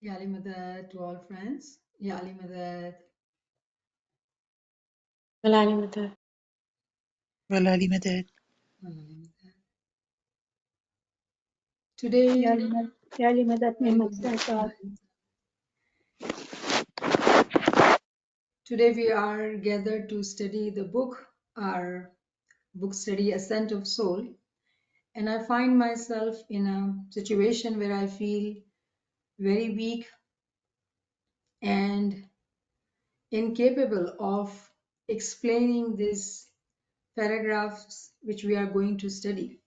Ya Ali Madad to all friends. Ya Ali Madad. ᶜAllāmah. وللمداد. Today, يعلي مدى نعمة الإنسان. today we are gathered to study the book, our book study, Ascent of Soul. And I find myself in a situation where I feel very weak and incapable of explaining these paragraphs which we are going to study.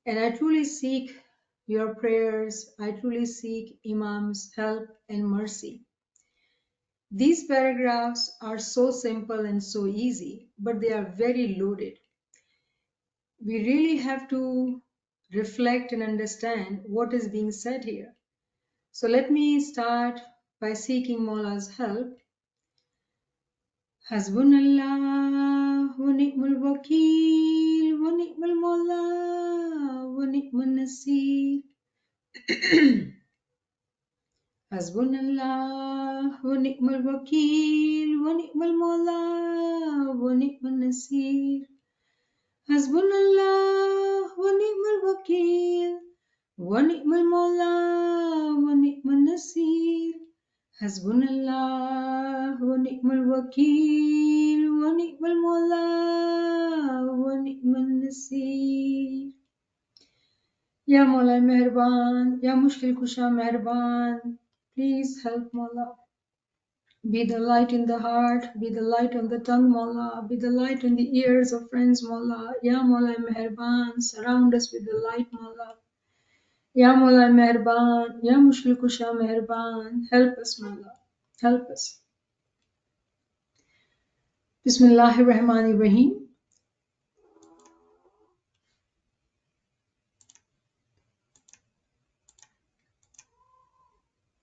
And I truly seek your prayers. I truly seek Imam's help and mercy. These paragraphs are so simple and so easy, but they are very loaded. We really have to reflect and understand what is being said here. So let me start by seeking Mawla's help. Hasbunallah wa ni'mal wakeel wa ni'mal mawla wa ni'mal nasir. Hasbunallah wa ni'mal wakeel wa ni'mal mawla wa ni'mal nasir. Hasbunallah wa ni'mal wakeel wa ni'mal mawla wa ni'mal nasir. Hasbunallah wa ni'mal wakeel wa ni'mal mawla wa ni'mal nasir. Ya Mawla Meherban, Ya Mushkil Kusha Meherban, please help Mawla. Be the light in the heart, be the light on the tongue, Mawla, be the light in the ears of friends, Mawla. Ya Mawla Meherban, surround us with the light, Mawla. Ya Mawla Meherban, Ya Mushkil Kusha Meherban, help us, Mawla, help us. Bismillahir Rahmanir Rahim.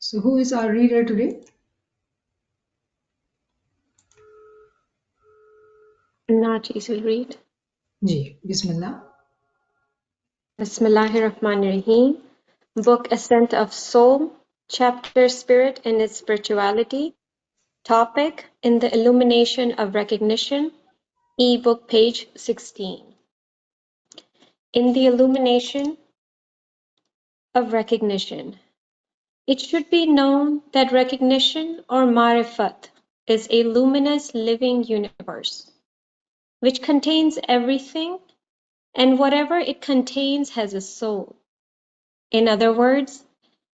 So who is our reader today? Naçīr will read. Ji, Bismillah. Bismillahirrahmanirrahim. Book Ascent of Soul, Chapter Spirit and its Spirituality. Topic In the Illumination of Recognition. E-book page 16. In the Illumination of Recognition. It should be known that recognition or marifat is a luminous living universe, which contains everything, and whatever it contains has a soul. In other words,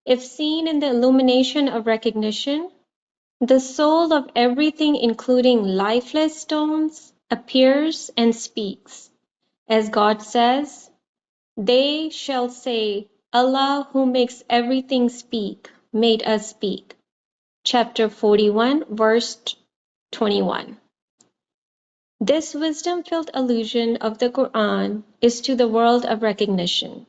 if seen in the illumination of recognition, the soul of everything including lifeless stones appears and speaks. As God says, "They shall say, Allah who makes everything speak, made us speak." Chapter 41, verse 21. This wisdom-filled allusion of the Quran is to the world of recognition,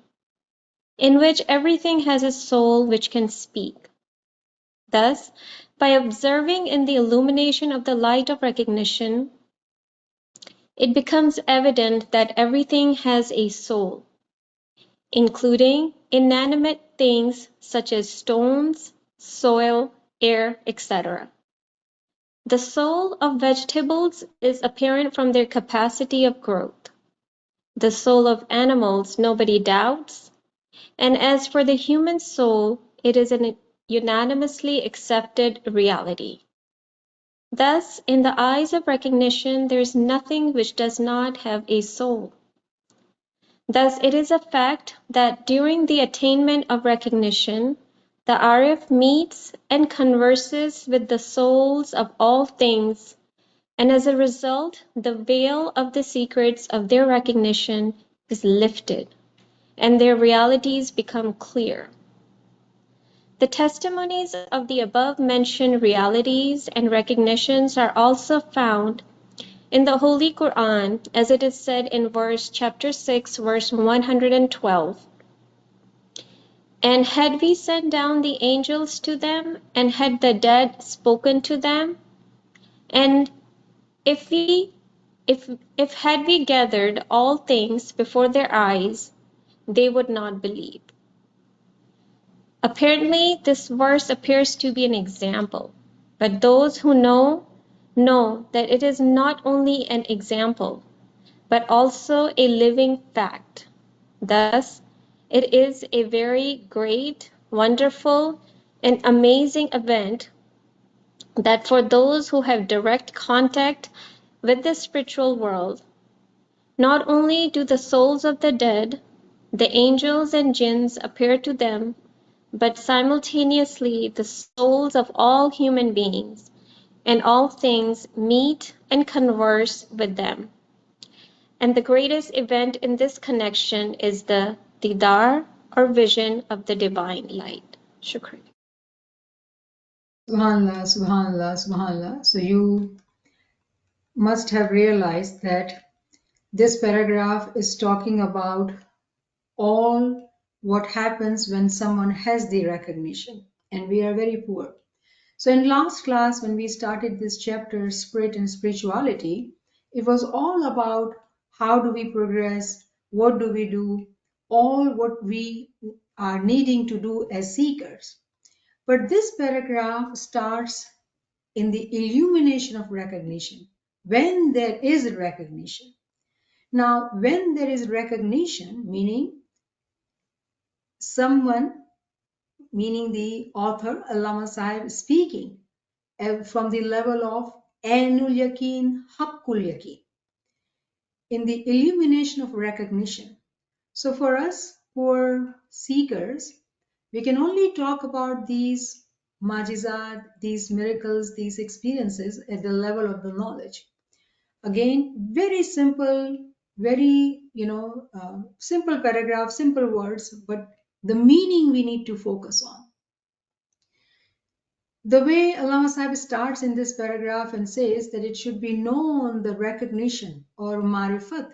in which everything has a soul which can speak. Thus, by observing in the illumination of the light of recognition, it becomes evident that everything has a soul, including inanimate things such as stones, soil, air, etc. The soul of vegetables is apparent from their capacity of growth. The soul of animals nobody doubts, and as for the human soul, it is an unanimously accepted reality. Thus, in the eyes of recognition, there is nothing which does not have a soul. Thus, it is a fact that during the attainment of recognition, the Arif meets and converses with the souls of all things, and as a result, the veil of the secrets of their recognition is lifted, and their realities become clear. The testimonies of the above-mentioned realities and recognitions are also found in the Holy Quran, as it is said in chapter 6, verse 112. And had we sent down the angels to them, and had the dead spoken to them, and if had we gathered all things before their eyes, they would not believe. Apparently, this verse appears to be an example, but those who know that it is not only an example, but also a living fact. Thus, it is a very great, wonderful, and amazing event that for those who have direct contact with the spiritual world, not only do the souls of the dead, the angels and jinns appear to them, but simultaneously the souls of all human beings and all things meet and converse with them. And the greatest event in this connection is the Didar or vision of the divine light. Shukran. Subhanallah, subhanallah, subhanallah. So you must have realized that this paragraph is talking about all what happens when someone has the recognition, and we are very poor. So in last class, when we started this chapter, Spirit and Spirituality, it was all about how do we progress, what do we do, all what we are needing to do as seekers. But this paragraph starts in the illumination of recognition, when there is recognition. Now, when there is recognition, meaning someone, meaning the author, al-Allāmah Sahib, speaking from the level of Ainul Yaqeen, Haqqul Yaqeen, in the illumination of recognition. So for us poor seekers, we can only talk about these majizat, these miracles, these experiences at the level of the knowledge. Again, very simple, very, simple paragraph, simple words, but the meaning we need to focus on. The way Allāmah Sahib starts in this paragraph and says that it should be known the recognition or marifat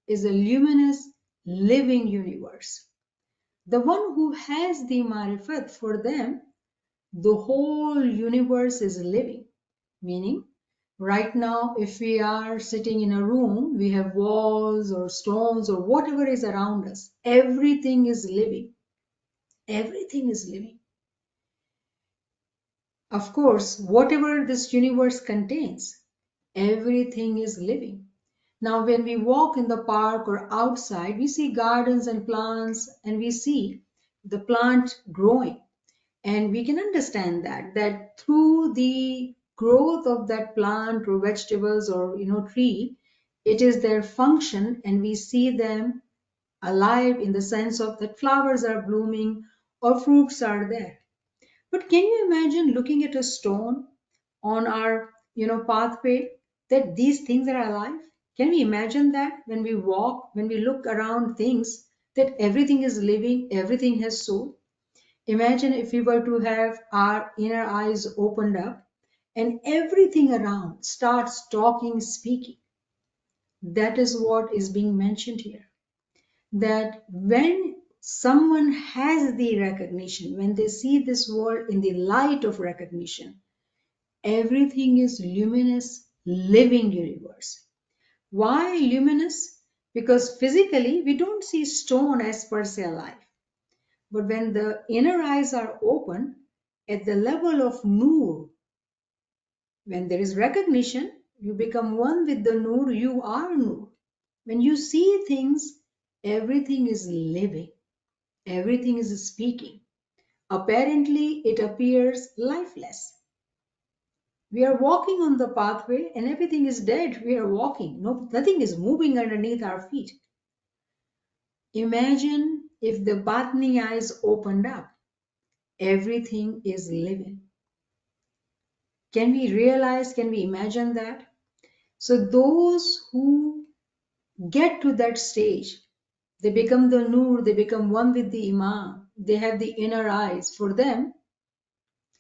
is a luminous living universe. The one who has the marifat, for them, the whole universe is living. Meaning, right now, if we are sitting in a room, we have walls or stones or whatever is around us. Everything is living. Everything is living. Of course, whatever this universe contains, everything is living. Now, when we walk in the park or outside, we see gardens and plants, and we see the plant growing. And we can understand that through the growth of that plant or vegetables or tree, it is their function, and we see them alive in the sense of that flowers are blooming or fruits are there. But can you imagine looking at a stone on our pathway, that these things are alive? Can we imagine that when we walk, when we look around things, that everything is living, everything has soul? Imagine if we were to have our inner eyes opened up and everything around starts talking, speaking. That is what is being mentioned here. That when someone has the recognition, when they see this world in the light of recognition, everything is luminous, living universe. Why luminous? Because physically we don't see stone as per se alive. But when the inner eyes are open, at the level of Noor, when there is recognition, you become one with the Noor, you are Noor. When you see things, everything is living, everything is speaking. Apparently, it appears lifeless. We are walking on the pathway and everything is dead. We are walking. No, nothing is moving underneath our feet. Imagine if the Batni eyes opened up. Everything is living. Can we realize, can we imagine that? So those who get to that stage, they become the Noor, they become one with the Imam, they have the inner eyes. For them,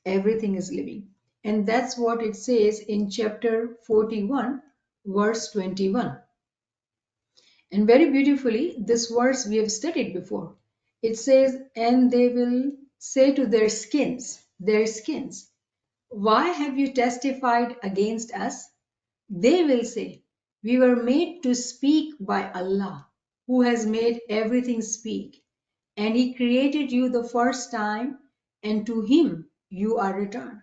everything is living. And that's what it says in chapter 41, verse 21. And very beautifully, this verse we have studied before. It says, and they will say to their skins, why have you testified against us? They will say, we were made to speak by Allah, who has made everything speak. And He created you the first time and to him you are returned.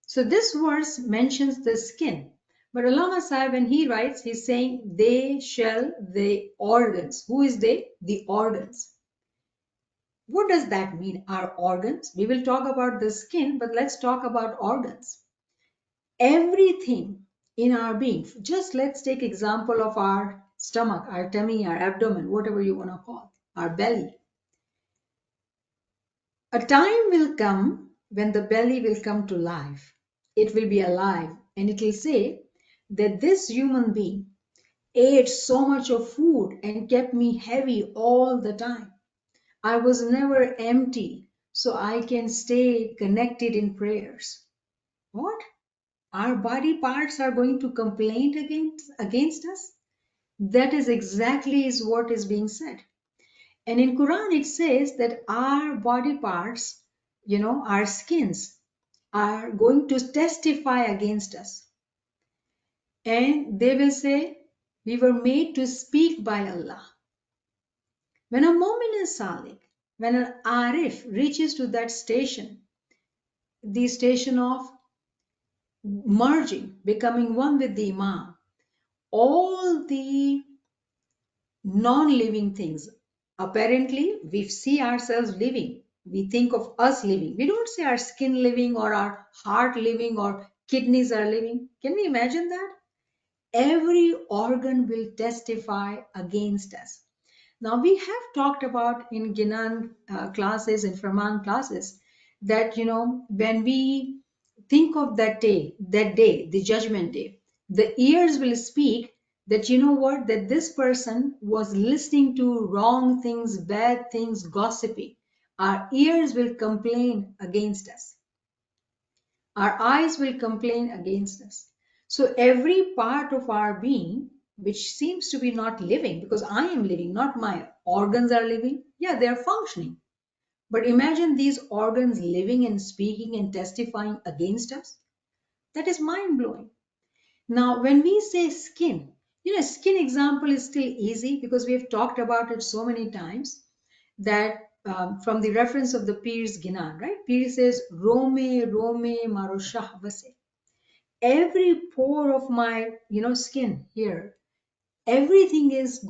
So this verse mentions the skin. But Allāmah Sahib, when he writes, he's saying, they shall, the organs. Who is they? The organs. What does that mean? Our organs? We will talk about the skin, but let's talk about organs. Everything in our being, just let's take example of our stomach, our tummy, our abdomen, whatever you want to call, our belly. A time will come when the belly will come to life. It will be alive and it will say that this human being ate so much of food and kept me heavy all the time. I was never empty, so I can stay connected in prayers. What? Our body parts are going to complain against us? That is exactly is what is being said. And in Quran it says that our body parts, our skins are going to testify against us. And they will say, we were made to speak by Allah. When a Mu'min is Salik, when an Arif reaches to that station, the station of merging, becoming one with the Imam, all the non-living things, apparently we see ourselves living, we think of us living, we don't say our skin living or our heart living or kidneys are living. Can we imagine that? Every organ will testify against us. Now we have talked about in Ginan classes, in Farman classes, that when we think of that day, the judgment day, the ears will speak that that this person was listening to wrong things, bad things, gossiping. Our ears will complain against us. Our eyes will complain against us. So every part of our being, which seems to be not living, because I am living, not my organs are living. Yeah, they are functioning. But imagine these organs living and speaking and testifying against us. That is mind-blowing. Now, when we say skin, skin example is still easy because we have talked about it so many times that from the reference of the Pir's Ginan, right? Pir says, Rome, Maro Shahvase. Every pore of my, skin here, everything is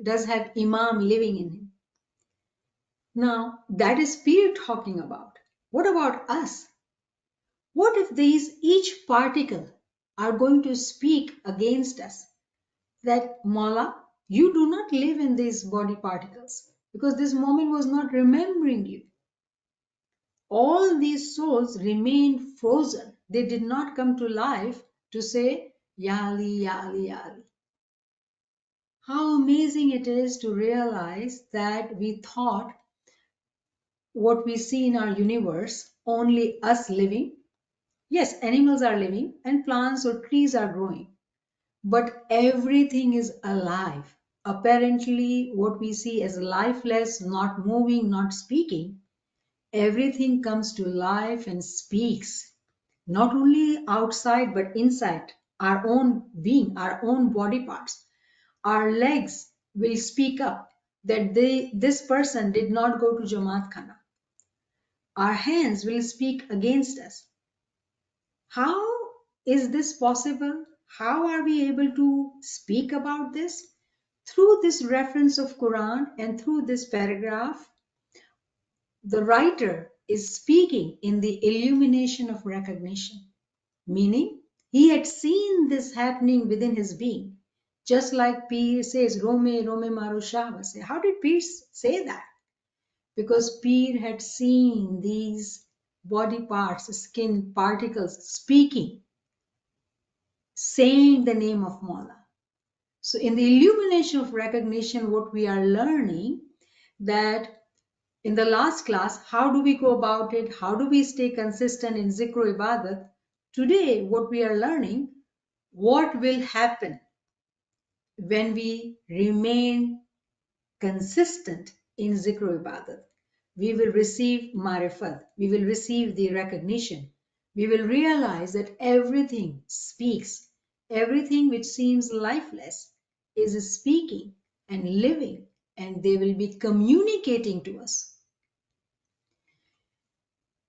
does have Imam living in him. Now, that is Pir talking about. What about us? What if each particle are going to speak against us? That Mawla, you do not live in these body particles because this moment was not remembering you. All these souls remained frozen. They did not come to life to say, Ya Ali, Ya Ali, Ya Ali. How amazing it is to realize that we thought what we see in our universe, only us living. Yes, animals are living and plants or trees are growing, but everything is alive. Apparently, what we see as lifeless, not moving, not speaking, everything comes to life and speaks, not only outside but inside our own being, our own body parts. Our legs will speak up that this person did not go to Jamaat Khana. Our hands will speak against us. How is this possible? How are we able to speak about this? Through this reference of Quran and through this paragraph, the writer is speaking in the illumination of recognition, meaning he had seen this happening within his being. Just like Pir says, Rome, Maru Shahvase. How did Pir say that? Because Pir had seen these body parts, skin particles speaking, saying the name of Mawla. So in the illumination of recognition, what we are learning that in the last class, how do we go about it? How do we stay consistent in Zikr Ibadat? Today, what we are learning, what will happen when we remain consistent in Zikr Ibadat? We will receive marifat, we will receive the recognition, we will realize that everything speaks, everything which seems lifeless is speaking and living, and they will be communicating to us.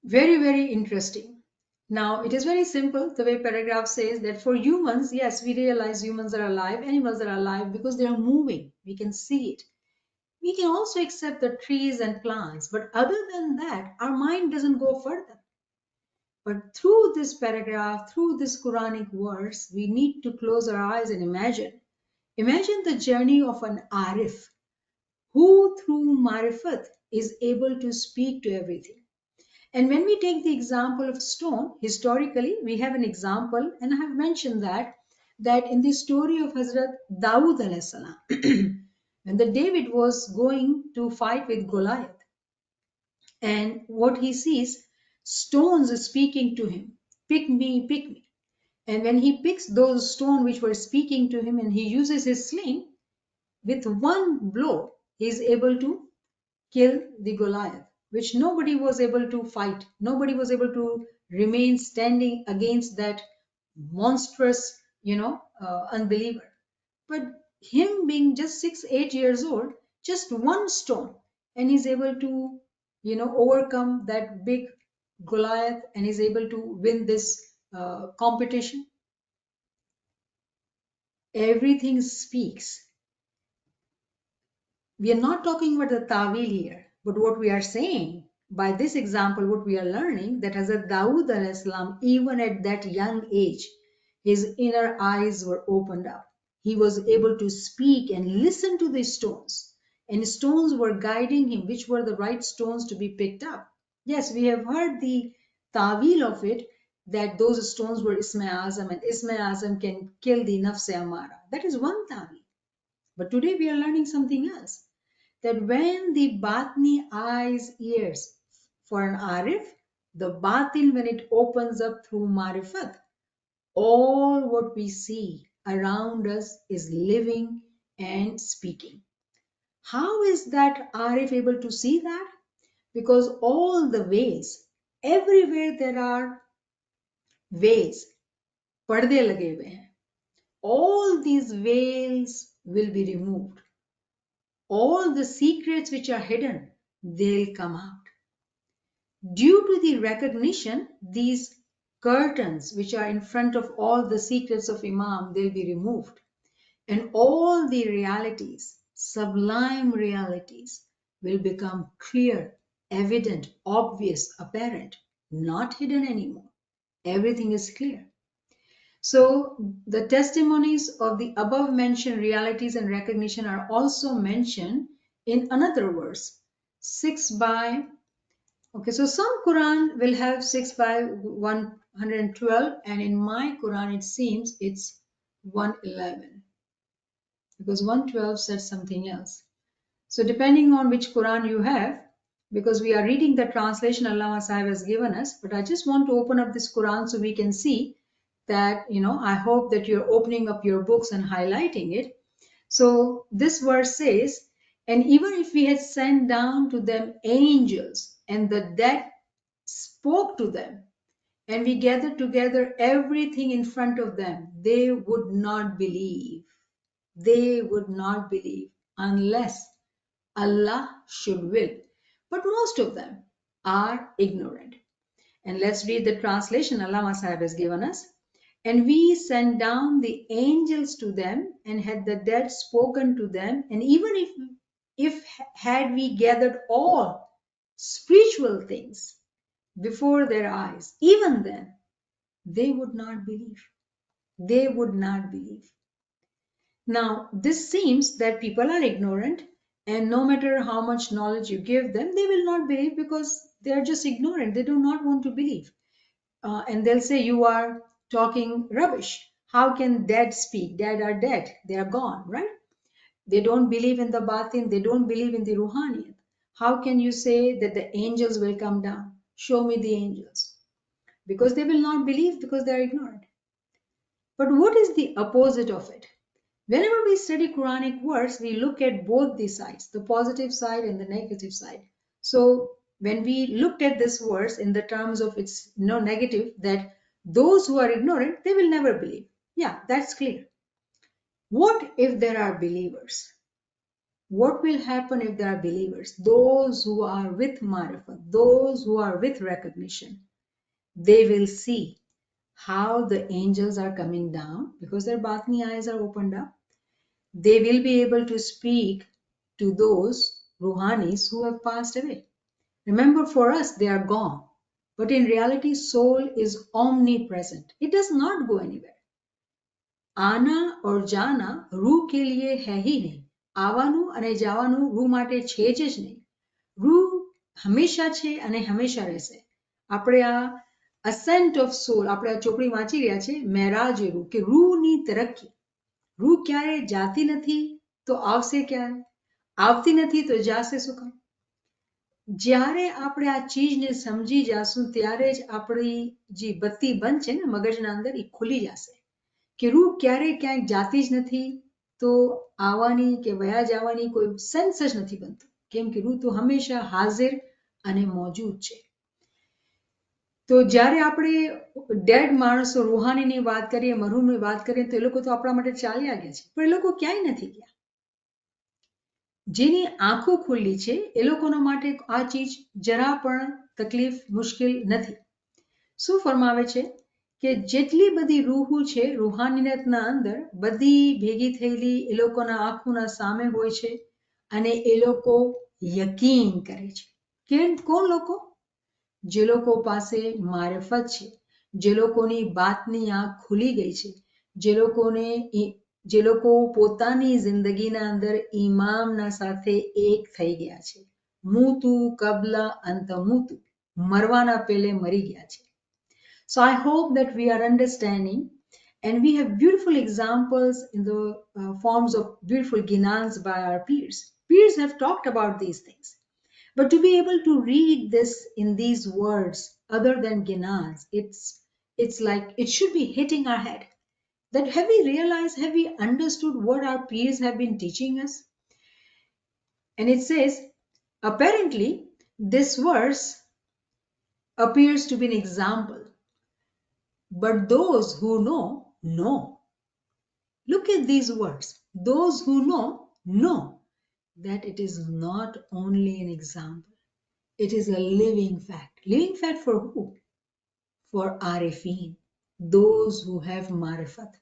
Very, very interesting. Now, it is very simple. The way paragraph says that for humans, yes, we realize humans are alive, animals are alive because they are moving. We can see it. We can also accept the trees and plants, but other than that, our mind doesn't go further. But through this paragraph, through this Quranic verse, we need to close our eyes and imagine. Imagine the journey of an Arif who through Marifat is able to speak to everything. And when we take the example of stone, historically, we have an example, and I have mentioned that in the story of Hazrat Dawood alayhi salam, when the David was going to fight with Goliath, and what he sees, stones speaking to him, pick me, pick me. And when he picks those stones which were speaking to him and he uses his sling, with one blow, he is able to kill the Goliath, which nobody was able to fight. Nobody was able to remain standing against that monstrous, unbeliever. But him being just 6, 8 years old, just one stone, and he's able to, overcome that big Goliath and is able to win this competition. Everything speaks. We are not talking about the Tawil here, but what we are saying by this example, what we are learning that Hazrat Dawood alayhi salam, even at that young age, his inner eyes were opened up. He was able to speak and listen to the stones, and stones were guiding him, which were the right stones to be picked up. Yes, we have heard the Tawil of it, that those stones were Ismail and Ismail can kill the Nafs Amara. That is one Tawil. But today we are learning something else. That when the Batni eyes, ears for an Arif, the Batin, when it opens up through Marifat, all what we see around us is living and speaking. How is that Arif able to see that? Because all the ways, everywhere there are ways, पर्दे लगे हुए हैं. All these veils will be removed. All the secrets which are hidden, they'll come out. Due to the recognition, these curtains which are in front of all the secrets of Imam, they'll be removed. And all the realities, sublime realities, will become clear, evident, obvious, apparent, not hidden anymore. Everything is clear. So the testimonies of the above mentioned realities and recognition are also mentioned in another verse, 6 by, okay, so some Quran will have 6 by 112, and in my Quran it seems it's 111, because 112 says something else. So depending on which Quran you have, because we are reading the translation al-Allāmah Sahib has given us, but I just want to open up this Quran so we can see that, I hope that you're opening up your books and highlighting it. So this verse says, and even if we had sent down to them angels and the dead spoke to them, and we gathered together everything in front of them, they would not believe. They would not believe unless Allah should will. But most of them are ignorant. And let's read the translation al-Allāmah Sahib has given us. And we sent down the angels to them and had the dead spoken to them. And even if had we gathered all spiritual things before their eyes, even then, they would not believe. They would not believe. Now, this seems that people are ignorant, and no matter how much knowledge you give them, they will not believe because they are just ignorant. They do not want to believe. And they'll say, you are talking rubbish. How can dead speak? Dead are dead. They are gone, right? They don't believe in the batin. They don't believe in the ruhaniyat. How can you say that the angels will come down? Show me the angels. Because they will not believe because they are ignorant. But what is the opposite of it? Whenever we study Quranic words, we look at both the sides, the positive side and the negative side. So when we looked at this verse in the terms of its negative, that those who are ignorant, they will never believe. Yeah, that's clear. What if there are believers? What will happen if there are believers? Those who are with marifat, those who are with recognition, they will see how the angels are coming down because their batni eyes are opened up. They will be able to speak to those ruhanis who have passed away. Remember, for us, they are gone. But in reality, soul is omnipresent. It does not go anywhere. આના और જાના રૂહ के लिए है ही नहीं. આવવાનું અને જવાનું રૂહ માટે છે જ નહીં. રૂહ હંમેશા છે અને હંમેશા રહેશે. આપણે આ અસેન્ટ ઓફ સોલ, આપણે આ ચોપડી વાંચી રહ્યા છે, મેરાજ-i રૂહ, કે રૂહની તરક્કી. રૂહ ક્યારે જાતી નથી તો આવશે ક્યારે? આવતી નથી તો જાશે શું કામ? જ્યારે આપણે આ ચીજને સમજી જાશું ત્યારે જ આપણી જે બત્તી બંધ છે ને મગજના અંદર એ ખુલી જશે કે રૂહ ક્યારે ક્યાંય જાતી જ નથી તો આવવાની કે વયા જવાની કોઈ સેન્સ જ નથી બનતું, કેમ કે રૂહ તો હંમેશા હાજર અને મોજૂદ છે. તો જ્યારે આપણે ડેડ માણસો રૂહાનીની વાત કરીએ, મરહૂમની વાત કરીએ તો એ લોકો તો આપણા માટે ચાલ્યા ગયા છે, પણ એ લોકો ક્યાંય નથી ગયા. જેની આંખો ખુલ્લી છે એ લોકોના માટે આ ચીજ જરા પણ તકલીફ મુશ્કેલ નથી. શું ફરમાવે છે કે જેટલી બધી રૂહો છે રૂહાનીયતના અંદર બધી ભેગી થયેલી એ લોકોના આંખોના સામે હોય છે અને એ લોકો યકીન કરે છે. કોણ લોકો? જે લોકો પાસે મારફત છે, જે લોકોની બાતની આંખ ખુલી ગઈ છે, જે લોકો પોતાની જિંદગીના અંદર ઈમામના સાથે એક થઈ ગયા છે. મૂતુ કબલા અંત મૂતુ, મરવાના પહેલે મરી ગયા છે. So I hope that we are understanding, and we have beautiful examples in the forms of beautiful ginans by our peers. Peers have talked about these things. But to be able to read this in these words, other than ginans, it's like it should be hitting our head. That have we realized, have we understood what our peers have been teaching us? And it says, apparently, this verse appears to be an example. But those who know. Look at these words. Those who know that it is not only an example. It is a living fact. Living fact for who? For Arifin, those who have marifat.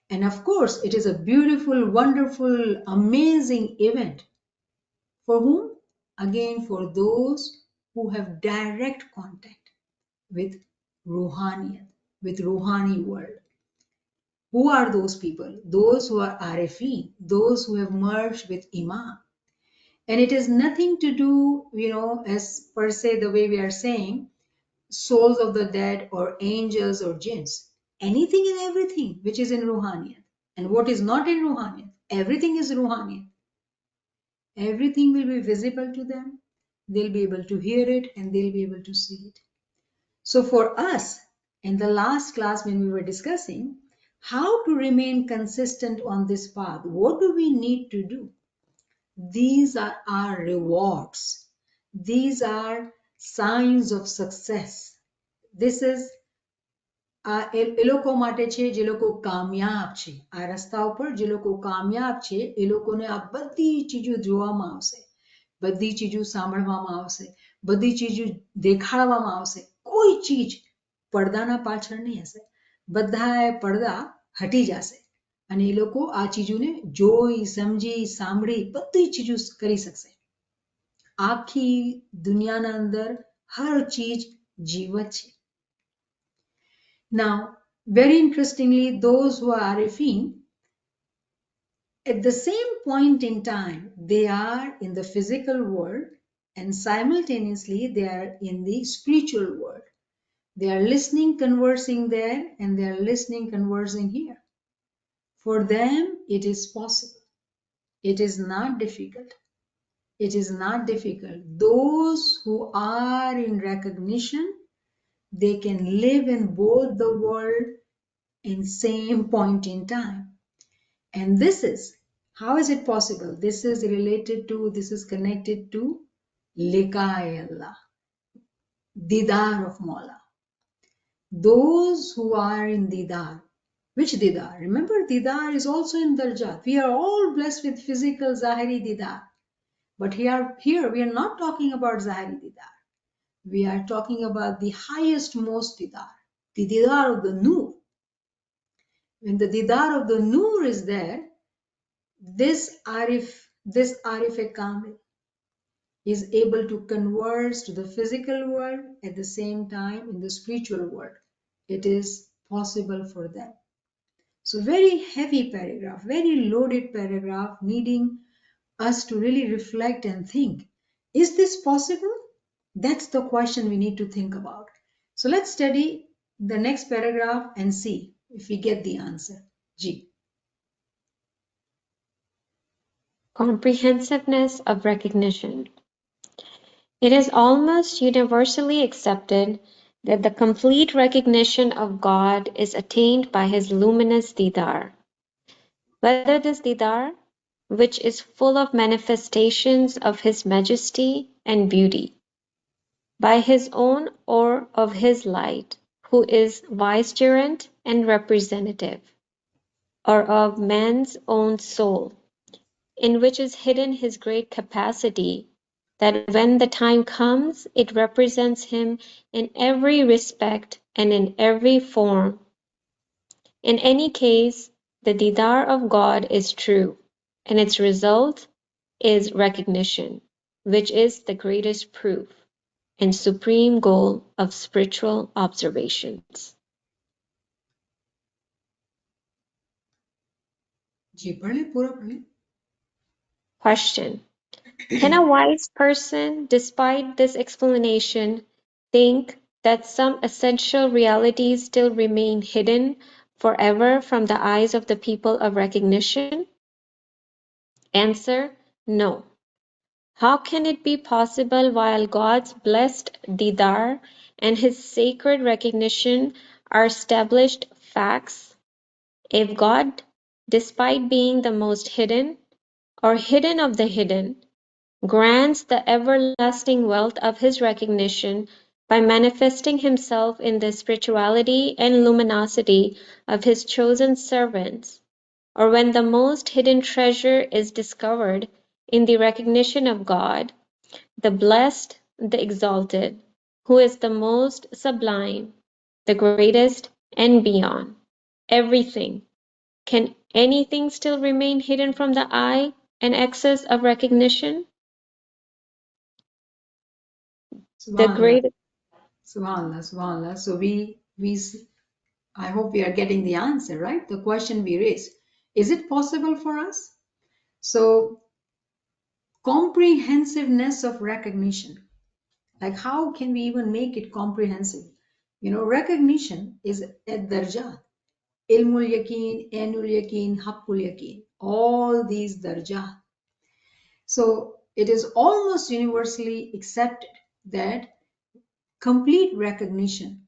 And of course, it is a beautiful, wonderful, amazing event. For whom? Again, for those who have direct contact with Ruhaniyat, with Ruhani world. Who are those people? Those who are Arifin, those who have merged with Imam. And it has nothing to do, as per se the way we are saying, souls of the dead or angels or jinns. Anything and everything which is in Ruhaniyat. And what is not in Ruhaniyat, everything is Ruhaniyat. Everything will be visible to them. They'll be able to hear it and they'll be able to see it. So for us, in the last class when we were discussing how to remain consistent on this path, what do we need to do? These are our rewards. These are signs of success. This is એ લોકો માટે છે જે લોકો કામયાબ છે. આ રસ્તા ઉપર જે લોકો કામયાબ છે એ લોકોને આ બધી ચીજો જોવામાં આવશે, બધી ચીજો સાંભળવામાં આવશે, બધી ચીજો દેખાડવામાં આવશે. કોઈ ચીજ પડદાના પાછળ નહીં હશે. બધાએ પડદા હટી જશે અને એ લોકો આ ચીજોને જોઈ સમજી સાંભળી બધી ચીજો કરી શકશે. આખી દુનિયાના અંદર હર ચીજ જીવત છે. Now, very interestingly, those who are Arifin, at the same point in time, they are in the physical world and simultaneously they are in the spiritual world. They are listening, conversing there, and they are listening, conversing here. For them, it is possible. It is not difficult. It is not difficult. Those who are in recognition, they can live in both the world in same point in time. And this is, how is it possible? This is connected to Liqā-i Allah, Didar of Mawla. Those who are in Didar, Which didar? Remember, didar is also in darjat. We are all blessed with physical zahiri didar. But here we are not talking about zahiri didar. We are talking about the highest most didar, the didar of the nur. When the didar of the nur is there, this Arif Kamil is able to converse to the physical world at the same time in the spiritual world. It is possible for them. So very heavy paragraph, very loaded paragraph, needing us to really reflect and think. Is this possible? That's the question we need to think about. So let's study the next paragraph and see if we get the answer. G. Comprehensiveness of recognition. It is almost universally accepted that the complete recognition of God is attained by his luminous didar. Whether this didar, which is full of manifestations of his majesty and beauty, by his own or of his light, who is vicegerent and representative, or of man's own soul, in which is hidden his great capacity, that when the time comes, it represents him in every respect and in every form. In any case, the didar of God is true, and its result is recognition, which is the greatest proof and supreme goal of spiritual observations. जी पढ़ ले पूरा पढ़ ले. Question. Can a wise person, despite this explanation, think that some essential realities still remain hidden forever from the eyes of the people of recognition? Answer: no. How can it be possible while God's blessed didar and his sacred recognition are established facts, if God, despite being the most hidden, or hidden of the hidden, grants the everlasting wealth of his recognition by manifesting himself in the spirituality and luminosity of his chosen servants, or when the most hidden treasure is discovered in the recognition of God, the blessed, the exalted, who is the most sublime, the greatest, and beyond everything. Can anything still remain hidden from the eye and access of recognition? The Subhanallah, great subhanallah, subhanallah. So I hope we are getting the answer, right? The question we raised. Is it possible for us? So comprehensiveness of recognition. Like how can we even make it comprehensive? Recognition is at darjat. Ilmul yaqeen, ainul yaqeen, haqqul yaqeen. All these darjat. So it is almost universally accepted that complete recognition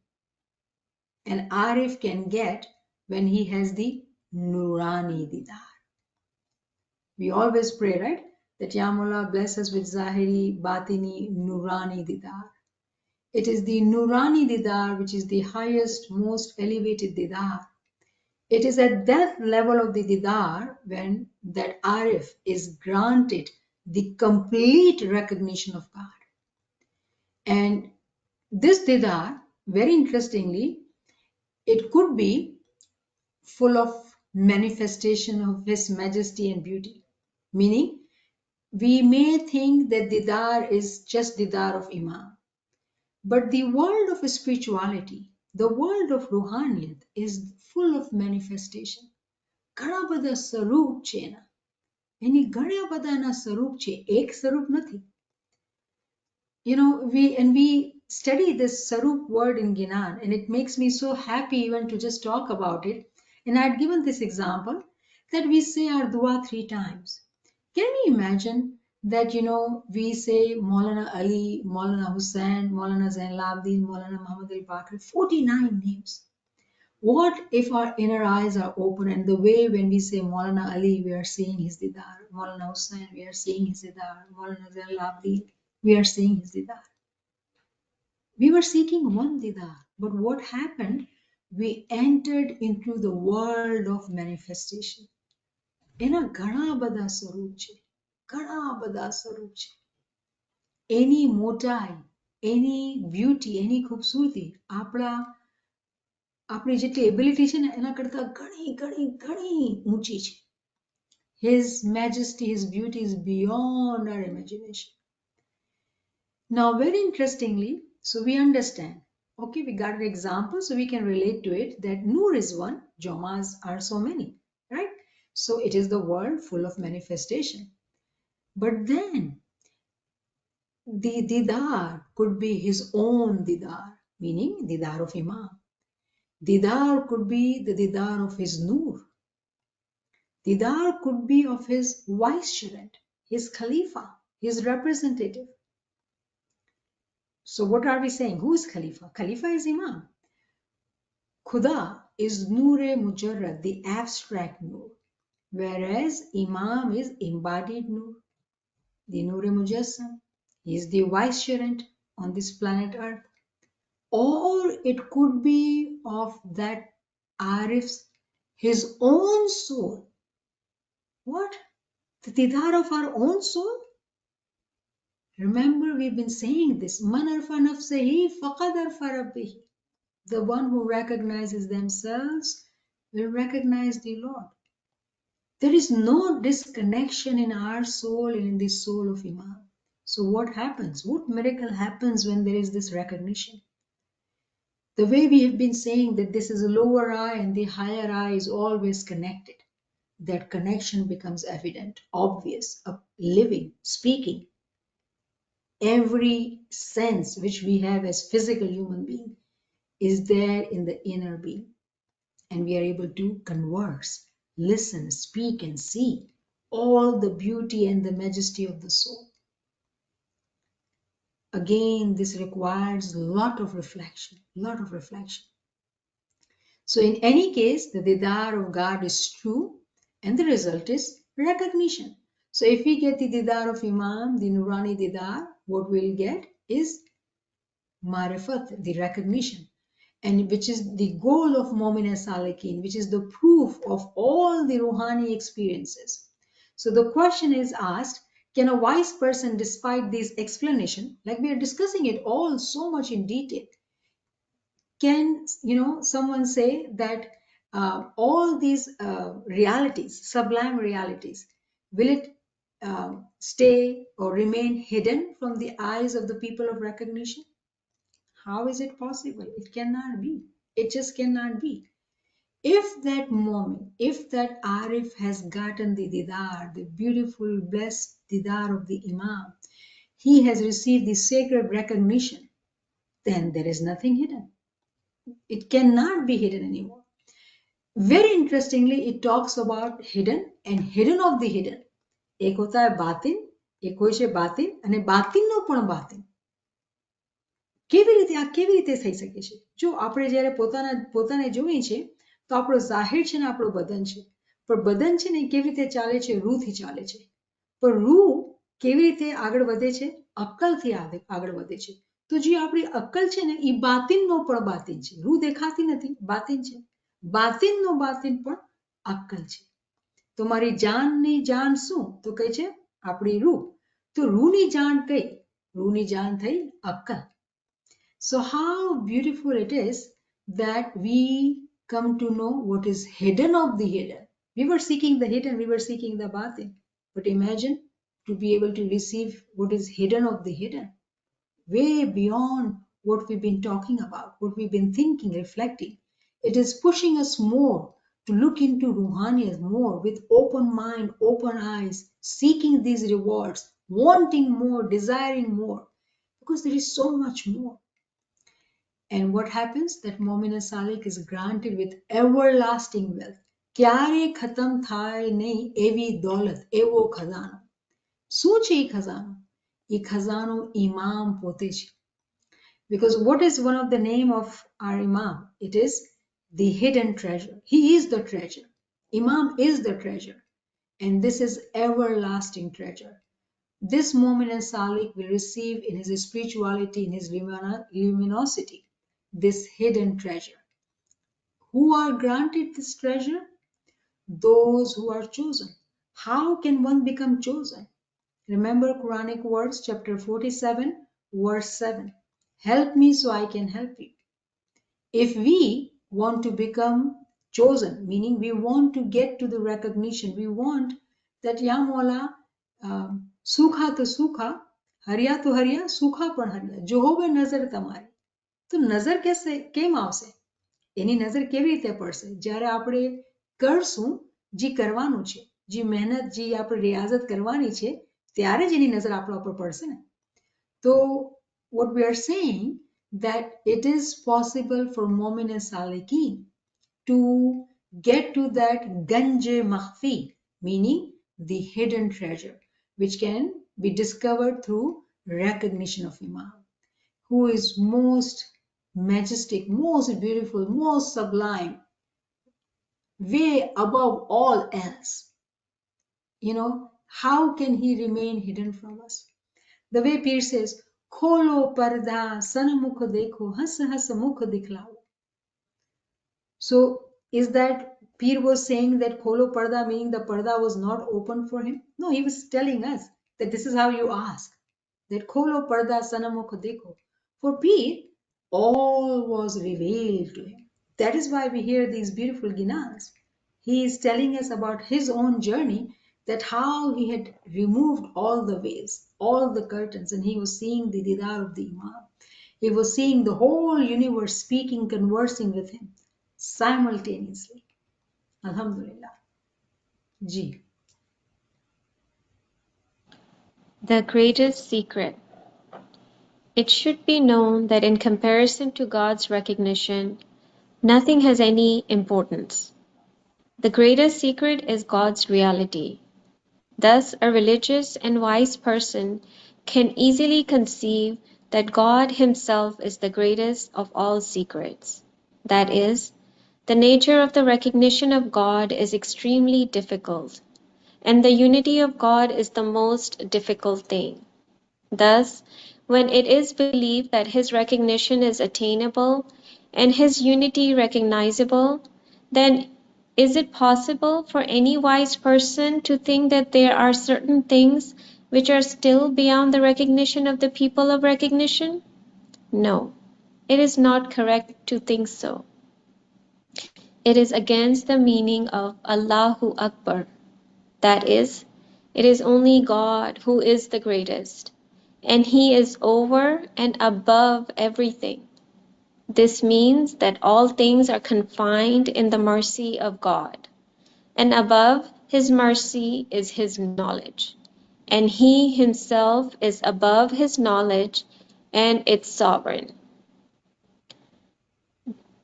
an Arif can get when he has the Nurani Didar. We always pray, right? That Ya Mullah bless us with Zahiri, Batini, Nurani Didar. It is the Nurani Didar which is the highest, most elevated Didar. It is at that level of the Didar when that Arif is granted the complete recognition of God. And this Didar, very interestingly, it could be full of manifestation of His majesty and beauty. Meaning, we may think that Didar is just Didar of Imam. But the world of spirituality, the world of Ruhaniyat is full of manifestation. ઘણા બધા સ્વરૂપ છે એના. એની ઘણા બધા એના સ્વરૂપ છે, એક સ્વરૂપ નથી. We study this Sarup word in Ginan, and it makes me so happy even to just talk about it. And I'd given this example that we say our dua 3 times. Can we imagine that, we say Maulana Ali, Maulana Hussain, Maulana Zain al-Abidin, Maulana Muhammad al-Baqir, 49 names. What if our inner eyes are open and the way when we say Maulana Ali, we are seeing his didar, Maulana Hussain, we are seeing his didar, Maulana Zain al-Abidin, we are seeing his didar. We were seeking one didar, but what happened we entered into the world of manifestation. એના ઘણા બધા સ્વરૂપ છે, ઘણા બધા સ્વરૂપ છે. એની મોટાઈ, એની beauty, એની ખૂબસૂરતી આપણી જેટલી એબિલિટી છે ને એના કરતા ઘણી ઘણી ઘણી ઊંચી છે. His majesty, his beauty is beyond our imagination. Now, very interestingly, so we understand, okay, we got an example, so we can relate to it that Noor is one, Jomas are so many, right? So it is the world full of manifestation. But then, the Didar could be his own Didar, meaning Didar of Imam. Didar could be the Didar of his Noor. Didar could be of his vicegerent, his Khalifa, his representative. So what are we saying? Who is Khalifa? Khalifa is Imam. Khuda is Noor-e Mujarrad, the abstract Noor, whereas Imam is embodied Noor, the Noor-e Mujassam. He is the vicegerent on this planet Earth. Or it could be of that Arif's, his own soul. What? The Didar of our own soul? Remember, we've been saying this. Man arfa nafsahi faqad arfa rabbihi. The one who recognizes themselves will recognize the Lord. There is no disconnection in our soul and in the soul of Imam. So what happens? What miracle happens when there is this recognition? The way we have been saying that this is a lower eye and the higher eye is always connected. That connection becomes evident, obvious, living, speaking. Every sense which we have as physical human being is there in the inner being. And we are able to converse, listen, speak, and see all the beauty and the majesty of the soul. Again, this requires a lot of reflection, So in any case, the Didar of God is true, and the result is recognition. So if we get the Didar of Imam, the Nurani Didar, what we'll get is Marifat, the recognition, and which is the goal of Mu'min Salikin, which is the proof of all the Ruhani experiences. So the question is asked, can a wise person, despite this explanation, like we are discussing it all so much in detail, can someone say that all these realities, sublime realities, will it stay or remain hidden from the eyes of the people of recognition? How is it possible? It cannot be. It just cannot be. If that moment, if that Arif has gotten the Didar, the beautiful, blessed Didar of the Imam, he has received the sacred recognition, then there is nothing hidden. It cannot be hidden anymore. Very interestingly, it talks about hidden and hidden of the hidden. એક હોતા હૈ બાતિન, એક હોય છે બાતિન, અને બાતિનનો પણ બાતિન. કેવી રીતે થઈ શકે છે? જો આપણે જ્યારે પોતાને જોઈએ છે તો આપણો જાહેર છે ને આપણું બદન છે, પણ બદન છે ને કેવી રીતે ચાલે છે? રૂથી ચાલે છે. પણ રૂ કેવી રીતે આગળ વધે છે? અક્કલથી આગળ વધે છે. તો જે આપણી અક્કલ છે ને એ બાતિનનો પણ બાતિન છે. રૂ દેખાતી નથી, બાતિન છે. બાતિનનો બાતિન પણ અક્કલ છે. તો મારી જાનની જાન શું? તો કહે છે આપણી રૂ. તો રૂની જાન કઈ? રૂની જાન થઈ અક્કલ. So how beautiful it is that we come to know what is hidden of the hidden. We were seeking the hidden, we were seeking the batin. But imagine to be able to receive what is hidden of the hidden, way beyond what we've been talking about, what we've been thinking, reflecting. It is pushing us more to look into Ruhaniyat more with open mind, open eyes, seeking these rewards, wanting more, desiring more, because there is so much more. And what happens? That Mu'min Salik is granted with everlasting wealth. ક્યારે ખતમ થાય નહીં એવી દોલત, એવો ખજાનો. શું છે એ ખજાનો? એ ખજાનો ઇમામ પોતે છે. Because what is one of the name of our Imam? It is the hidden treasure. He is the treasure. Imam is the treasure. And this is everlasting treasure. This Mu'min Salik will receive in his spirituality, in his luminosity, this hidden treasure. Who are granted this treasure? Those who are chosen. How can one become chosen? Remember Quranic words, chapter 47, verse 7. Help me so I can help you. If we want to become chosen, meaning we want to get to the recognition, we want that Ya Mola, sukha to sukha, hariya to hariya, sukha પણ hariya. જો હોવે નજર તમારી, તો નજર કેમ આવશે? એની નજર કેવી રીતે પડશે? જ્યારે આપણે કરશું, જે કરવાનું છે, જે મહેનત, જે આપણે રિયાઝત કરવાની છે, ત્યારે જ એની નજર આપણા ઉપર પડશે ને. તો what we are saying that it is possible for Mu'min and Salikin to get to that Ganj Makhfi, meaning the hidden treasure, which can be discovered through recognition of Imam, who is most majestic, most beautiful, most sublime, way above all else. You know, how can he remain hidden from us? The way Peer says, Kholo parda sanamukh dekho, has has mukh dikhlao. So is that Peer was saying that Kholo parda, meaning the parda was not open for him? No, he was telling us that this is how you ask. That Kholo parda sanamukh dekho. For Peer, all was revealed to him. That is why we hear these beautiful ginas. He is telling us about his own journey, that how he had removed all the veils, all the curtains, and he was seeing the didar of the Imam. He was seeing the whole universe speaking, conversing with him simultaneously. Alhamdulillah. Ji. The greatest secret. It should be known that in comparison to God's recognition, nothing has any importance. The greatest secret is God's reality. Thus, a religious and wise person can easily conceive that God Himself is the greatest of all secrets. That is, the nature of the recognition of God is extremely difficult, and the unity of God is the most difficult thing. Thus, when it is believed that His recognition is attainable and His unity recognizable, then is it possible for any wise person to think that there are certain things which are still beyond the recognition of the people of recognition? No, it is not correct to think so. It is against the meaning of Allahu Akbar. That is, it is only God who is the greatest, and He is over and above everything. This means that all things are confined in the mercy of God, and above His mercy is His knowledge, and He Himself is above His knowledge and its sovereign.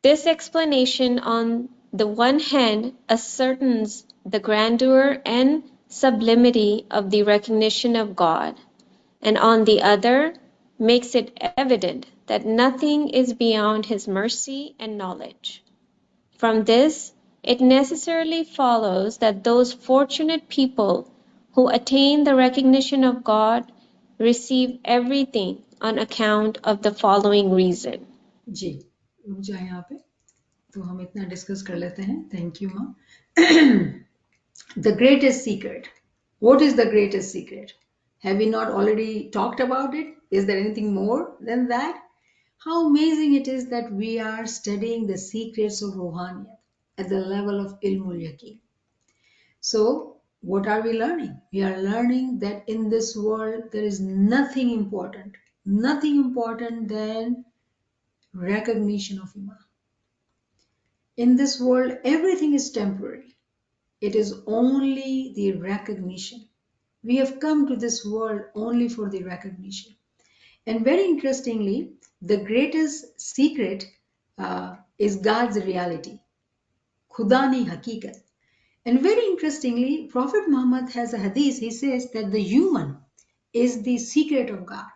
This explanation on the one hand ascertains the grandeur and sublimity of the recognition of God, and on the other makes it evident that nothing is beyond His mercy and knowledge. From this, it necessarily follows that those fortunate people who attain the recognition of God receive everything on account of the following reason. जी, रुक जाए यहाँ पे, तो हम इतना discuss कर लेते हैं. Thank you, माँ. The greatest secret. What is the greatest secret? Have we not already talked about it? Is there anything more than that? How amazing it is that we are studying the secrets of Ruhaniyat at the level of Ilmul Yaqeen. So, what are we learning? We are learning that in this world there is nothing important than recognition of Imam. In this world, everything is temporary. It is only the recognition. We have come to this world only for the recognition. And very interestingly, the greatest secret is God's reality. Khudani Hakikat. And very interestingly, Prophet Muhammad has a hadith. He says that the human is the secret of God.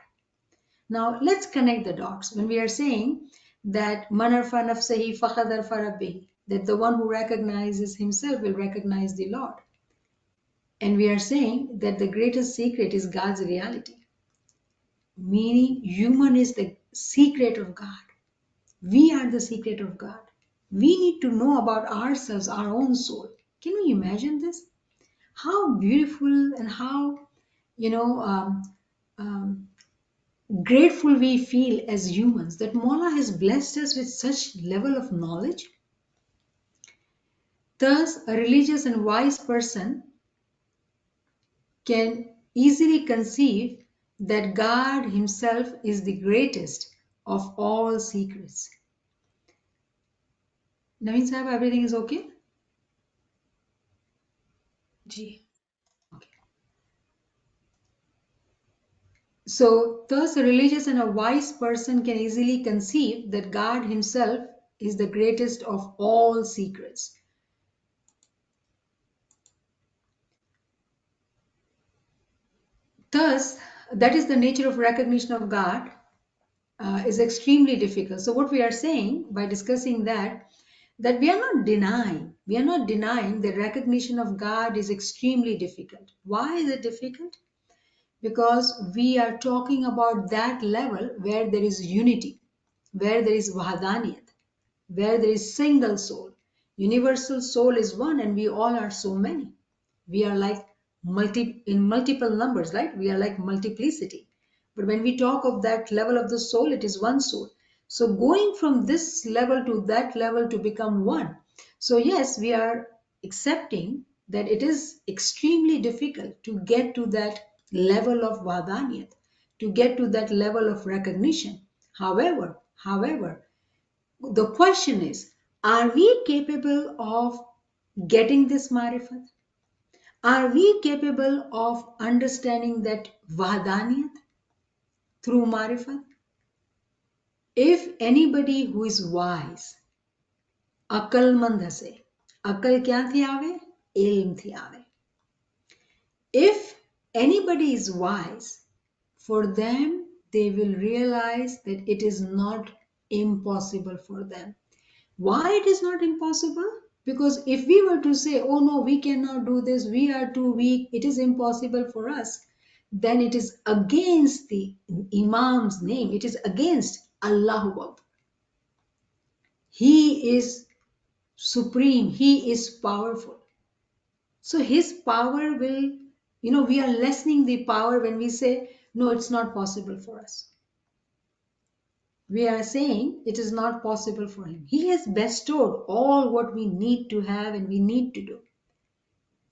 Now, let's connect the dots. When we are saying that man arfa nafsahi faqad arfa rabbihi, that the one who recognizes himself will recognize the Lord. And we are saying that the greatest secret is God's reality. Meaning, human is the secret of God. We are the secret of God. We need to know about ourselves, our own soul. Can you imagine this? How beautiful and how, you know, um, grateful we feel as humans that Mola has blessed us with such level of knowledge. Thus, a religious and wise person can easily conceive that God Himself is the greatest of all secrets. Naveen Sahib, everything is okay? Ji. Okay. So, thus, a religious and a wise person can easily conceive that God Himself is the greatest of all secrets. Thus, that is the nature of recognition of God is extremely difficult. So, what we are saying by discussing that we are not denying that recognition of God is extremely difficult. Why is it difficult? Because we are talking about that level where there is unity, where there is Wahadaniyat, where there is single soul. Universal soul is one and we all are so many. We are like in multiple numbers, right? We are like multiplicity. But when we talk of that level of the soul, it is one soul. So going from this level to that level to become one. So yes, we are accepting that it is extremely difficult to get to that level of Vadaniyat, to get to that level of recognition. However, the question is, are we capable of getting this marifat? Are we capable of understanding that Vahdaniyat through marifat? If anybody who is wise, अकलमंद हसे, अकल क्या थी आवे? इल्म थी आवे. If anybody is wise, for them, they will realize that it is not impossible for them. Why it is not impossible? Because if we were to say, oh no, we cannot do this, we are too weak, it is impossible for us, then it is against the Imam's name, it is against Allahu Akbar. He is supreme, He is powerful. So His power will, we are lessening the power when we say, no, it's not possible for us. We are saying it is not possible for Him. He has bestowed all what we need to have and we need to do.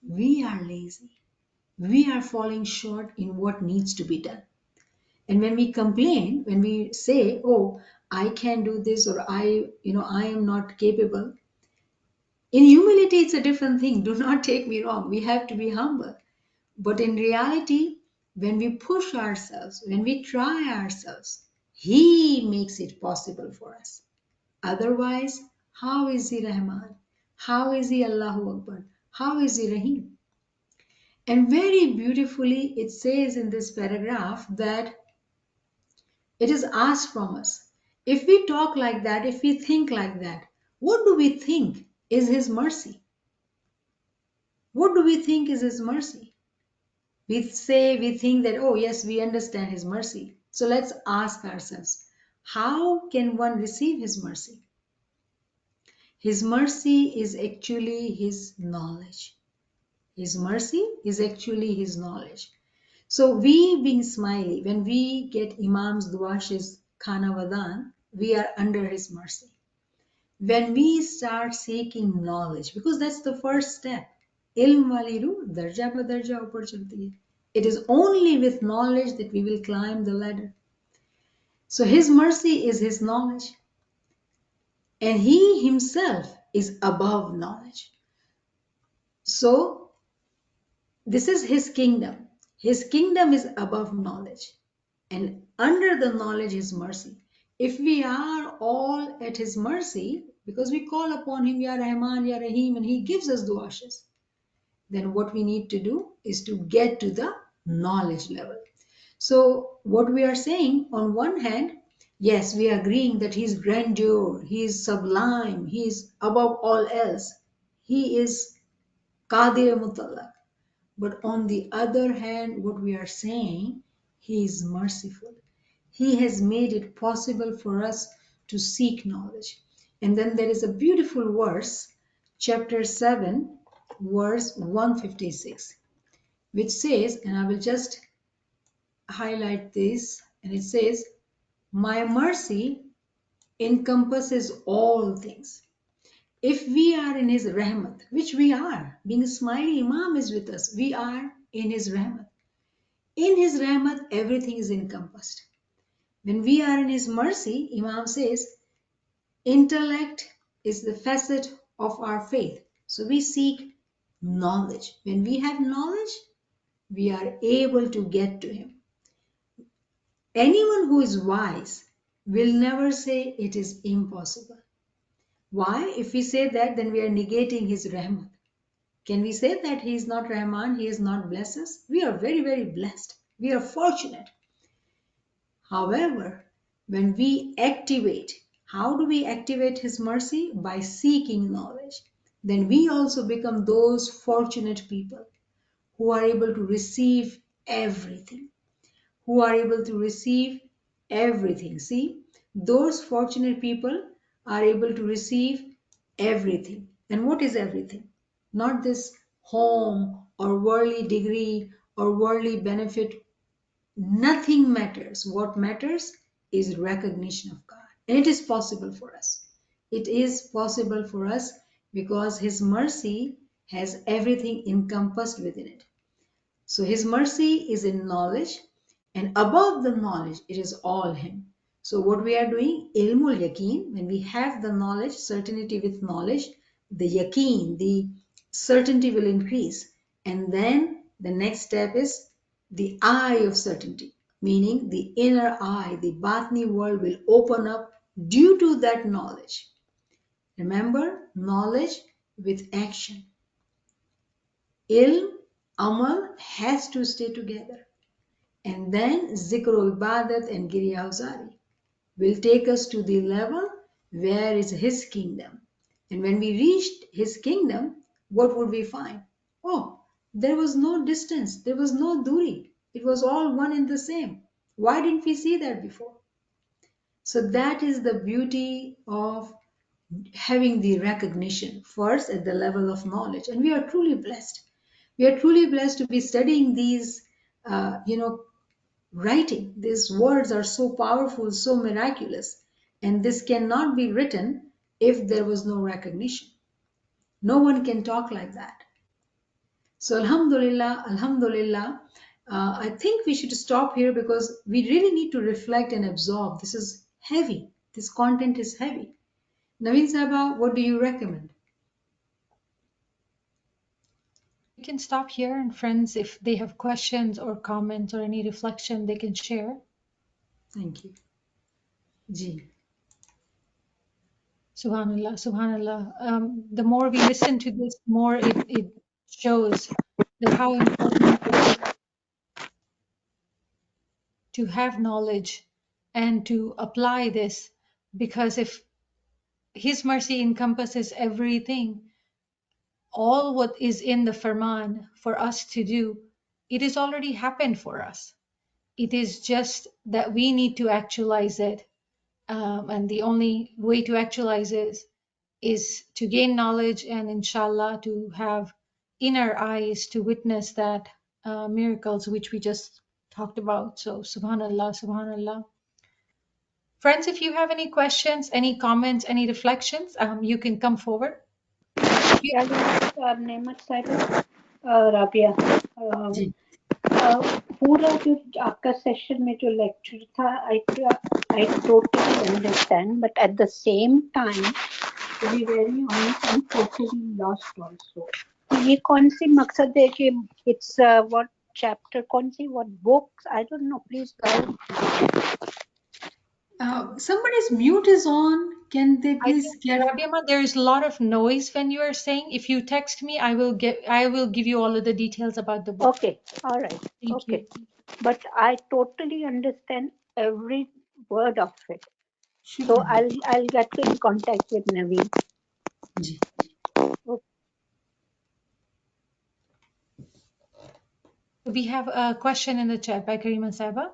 We are lazy. We are falling short in what needs to be done. And when we complain, when we say, oh, I can't do this or I am not capable. In humility, it's a different thing. Do not take me wrong. We have to be humble. But in reality, when we push ourselves, when we try ourselves, He makes it possible for us. Otherwise, how is He Rahman? How is He Allahu Akbar? How is He Rahim? And very beautifully, it says in this paragraph that it is asked from us. If we talk like that, if we think like that, what do we think is His mercy? What do we think is His mercy? We think that, oh yes, we understand His mercy. So let's ask ourselves, how can one receive His mercy? His mercy is actually His knowledge. His mercy is actually His knowledge. So we being Ismaili, when we get Imam's duashes Khana Vadan, we are under His mercy. When we start seeking knowledge, because that's the first step, ilm wali ruh darja pa darja upar chalti hai. It is only with knowledge that we will climb the ladder. So His mercy is His knowledge. And He Himself is above knowledge. So this is His kingdom. His kingdom is above knowledge. And under the knowledge is mercy. If we are all at His mercy, because we call upon Him, Ya Rahman, Ya Rahim, and He gives us duashes, then what we need to do is to get to the knowledge level. So what we are saying, on one hand, yes, we are agreeing that He is grandeur, He is sublime, He is above all else. He is Qadir Mutallaq. But on the other hand, what we are saying, He is merciful. He has made it possible for us to seek knowledge. And then there is a beautiful verse, chapter 7, verse 156, which says, and I will just highlight this, and it says, my mercy encompasses all things. If we are in his rahmat, which we are, being Ismaili Imam is with us, we are in his rahmat. In his rahmat, everything is encompassed. When we are in his mercy, Imam says, intellect is the facet of our faith. So we seek knowledge. When we have knowledge, we are able to get to him. Anyone who is wise will never say it is impossible. Why? If we say that, then we are negating his rahmat. Can we say that he is not Rahman, he is not blessed us? We are very, very blessed. We are fortunate. However, when we activate, how do we activate his mercy? By seeking knowledge. Then we also become those fortunate people who are able to receive everything. Who are able to receive everything. See, those fortunate people are able to receive everything. And what is everything? Not this home or worldly degree or worldly benefit. Nothing matters. What matters is recognition of God. And it is possible for us. It is possible for us because his mercy has everything encompassed within it. So his mercy is in knowledge, and above the knowledge, it is all him. So what we are doing, ilmul yaqeen, when we have the knowledge, certainty with knowledge, the yaqeen, the certainty will increase. And then the next step is the eye of certainty, meaning the inner eye, the batni world will open up due to that knowledge. Remember, knowledge with action. Ilm, amal has to stay together. And then zikr ibadat and giriyahuzari will take us to the level where is his kingdom. And when we reached his kingdom, what would we find? Oh, there was no distance, there was no duri. It was all one and the same. Why didn't we see that before? So that is the beauty of having the recognition first at the level of knowledge. And we are truly blessed. We are truly blessed to be studying these, writing. These words are so powerful, so miraculous. And this cannot be written if there was no recognition. No one can talk like that. So Alhamdulillah, Alhamdulillah, I think we should stop here because we really need to reflect and absorb. This is heavy. This content is heavy. Naveen Saba, what do you recommend? We can stop here, and friends, if they have questions or comments or any reflection, they can share. Thank you. Ji. Subhanallah, Subhanallah. The more we listen to this, more it shows that how important it is to have knowledge and to apply this, because if his mercy encompasses everything, all what is in the Farman for us to do, it has already happened for us. It is just that we need to actualize it. And the only way to actualize it is to gain knowledge and inshallah to have inner eyes to witness that miracles which we just talked about. So subhanallah, subhanallah. Friends, if you have any questions, any comments, any reflections, you can come forward. Yeah, Niamat Sahiba, Rabia, जी पूरा जो आपका session में जो lecture था, I totally understand, but at the same time, to be very honest, I'm totally lost also. ये कौन सी मकसद है कि it's what chapter, कौन सी what books? I don't know. Please guide. Somebody's mute is on. Can they I please think, get? Rabiama, there is a lot of noise when you are saying. If you text me, I will give you all of the details about the book. Okay, all right. Thank Okay, you. but I totally understand every word of it. So शुक्रिया I'll get in contact with Naveen. Ji We have a question in the chat by Karima Saba.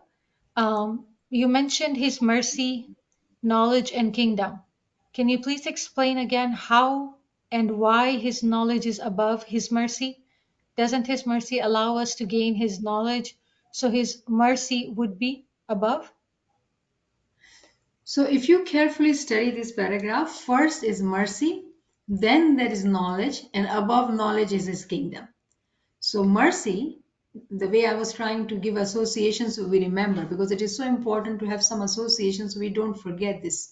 You mentioned his mercy, knowledge, and kingdom. Can you please explain again how and why his knowledge is above his mercy? Doesn't his mercy allow us to gain his knowledge, so his mercy would be above? So if you carefully study this paragraph, first is mercy, then there is knowledge, and above knowledge is his kingdom. So mercy, the way I was trying to give associations so we remember, because it is so important to have some associations so we don't forget this.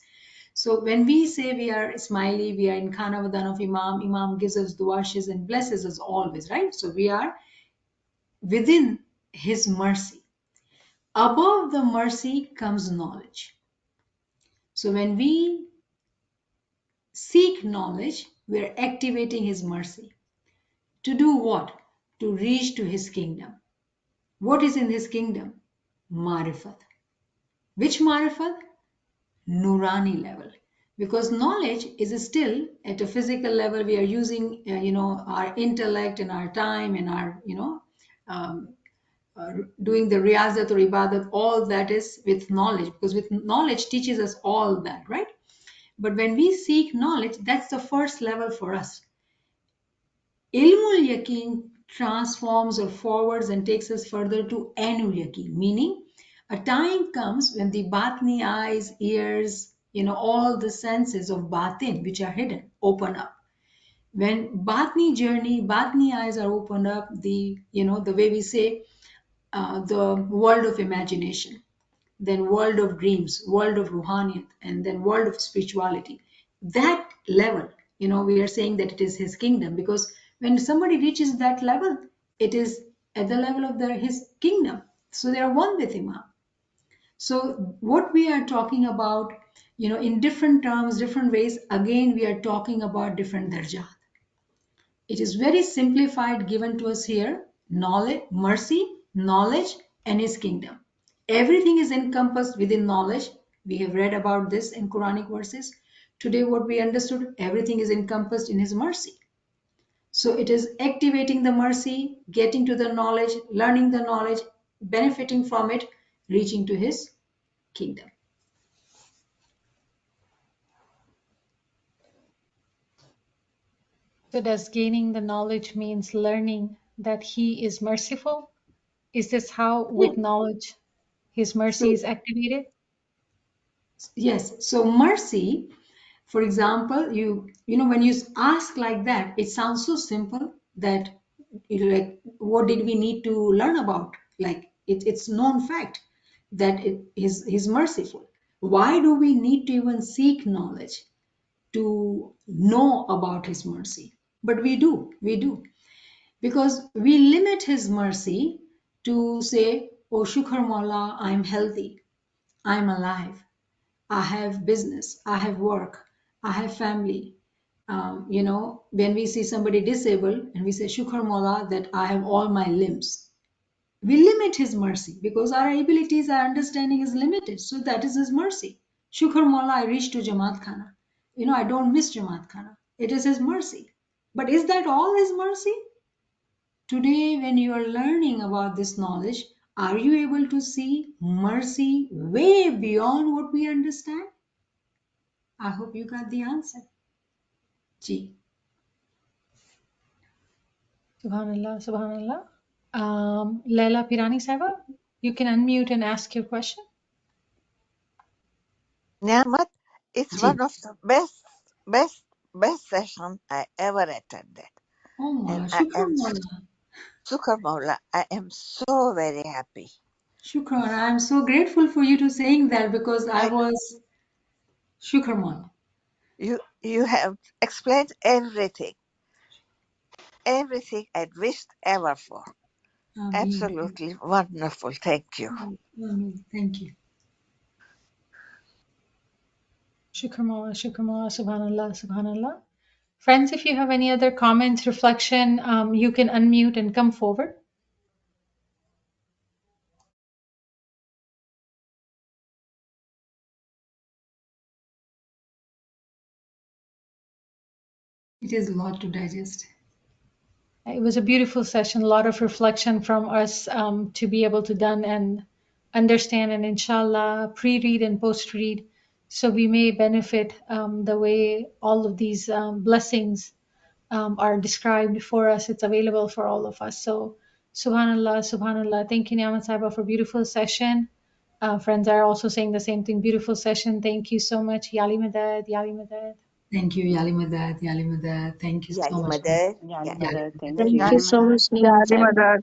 So when we say we are Ismaili, we are in Khanavadan of Imam, Imam gives us duashes and blesses us always, right? So we are within his mercy. Above the mercy comes knowledge. So when we seek knowledge, we are activating his mercy. To do what? To reach to his kingdom. What is in his kingdom? Marifat. Which marifat? Nurani level. Because knowledge is still at a physical level. We are using, our intellect and our time and our, um, doing the riyazat or ibadat. All that is with knowledge, because with knowledge teaches us all that, right? But when we seek knowledge, that's the first level for us. Ilmul Yaqeen transforms or forwards and takes us further to Ainul Yaqeen, meaning a time comes when the Batni eyes, ears, all the senses of Batin, which are hidden, open up. When Batni journey, Batni eyes are opened up, the way we say, the world of imagination, then world of dreams, world of ruhaniyat, and then world of spirituality. That level, we are saying that it is his kingdom, because when somebody reaches that level, it is at the level of his kingdom. So they are one with Imam. So what we are talking about, in different terms, different ways, again, we are talking about different darjat. It is very simplified given to us here. Knowledge, mercy, knowledge, and his kingdom. Everything is encompassed within knowledge. We have read about this in Quranic verses. Today, what we understood, everything is encompassed in his mercy. So it is activating the mercy, getting to the knowledge, learning the knowledge, benefiting from it, reaching to his kingdom. So does gaining the knowledge means learning that he is merciful? Is this how with knowledge his mercy So is activated? yes, so mercy, for example, when you ask like that, it sounds so simple that like, what did we need to learn about? Like it's known fact that he's merciful. Why do we need to even seek knowledge to know about his mercy? But we do, because we limit his mercy to say, oh Shukr Maula, I'm healthy, I'm alive, I have business, I have work, I have family. When we see somebody disabled and we say, Shukr Mola, that I have all my limbs. We limit his mercy because our abilities, our understanding is limited. So that is his mercy. Shukr Mola, I reach to Jamaat Khana. I don't miss Jamaat Khana. It is his mercy. But is that all his mercy? Today, when you are learning about this knowledge, are you able to see mercy way beyond what we understand? I hope you got the answer. Ji. Subhanallah, Subhanallah. Laila Pirani Sahaba, you can unmute and ask your question. Niamat, it's one Ji. of the best session I ever attended. Oh, And Mola. I Shukran, am, Mola. Sukar Maula, I am so very happy. Shukran. I'm so grateful for you to saying that because I I, was Shukran, Mola. you have explained everything I'd wished ever for. Ameen. Absolutely wonderful. Thank you. Ameen. Thank you. Shukramullah, Shukramullah, Subhanallah, Subhanallah. Friends, if you have any other comments, reflection, you can unmute and come forward. It is a lot to digest. It was a beautiful session, a lot of reflection from us to be able to done and understand and inshallah pre-read and post-read. so we may benefit the way all of these blessings are described for us. It's available for all of us. So subhanallah, subhanallah. Thank you, Niamat Sahiba, for beautiful session. Friends are also saying the same thing. Beautiful session. Thank you so much. Yali Madad, Yali Madad. Thank you, Yali Madad, Yali Madad. Thank you so Yali much. Madad. Yali Yali Mother, thank Madad. Thank you. you so much, Neema Yali Sahiba. Madad.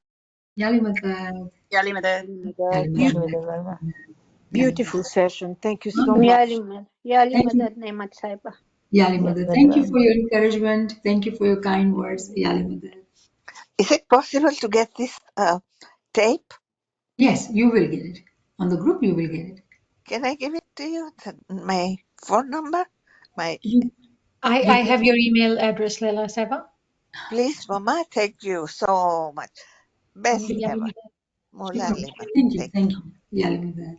Yali Madad, Yali Madad. Yali Beau- Yali Madad, Mother. Yali Beautiful session. Thank you so Madad. much. Yali Thank you, Mother, Niamat Sahiba. Yali Yali Madad. Thank you Madad. for your encouragement. Thank you for your kind words, Yali Madad. Is it possible to get this tape? Yes, you will get it. On the group, you will get it. Can I give it to you? My phone number? My You, I you, have your email address, Leila Sahiba. Please, Mama. Thank you so much. Best okay. Yali ever. Madad. Okay. ᶜAllāmah. Thank you. Thank Thank you, Yali Madad.